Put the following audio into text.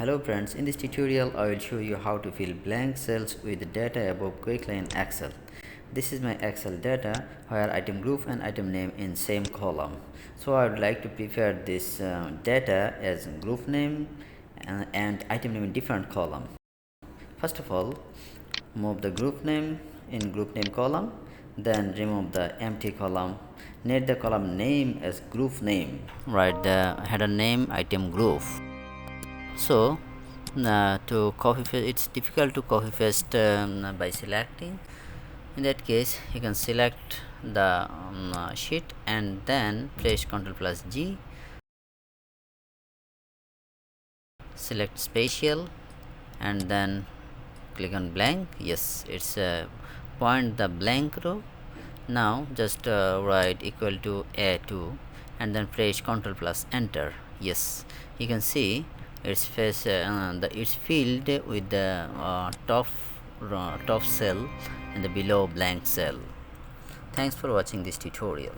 Hello friends, in this tutorial I will show you how to fill blank cells with data above quickly in Excel. This is my Excel data where item group and item name in same column. So I would like to prepare this data as group name and item name in different column. First of all, move the group name in group name column, then remove the empty column. Name the column name as group name. Write the header name item group. So to copy paste, it's difficult to copy paste by selecting. In that case you can select the sheet and then press Ctrl plus G, select spatial and then click on blank. Yes, it's point the blank row. Now just write equal to A2 and then press Ctrl plus enter. Yes, you can see it's it's filled with the top cell and the below blank cell. Thanks for watching this tutorial.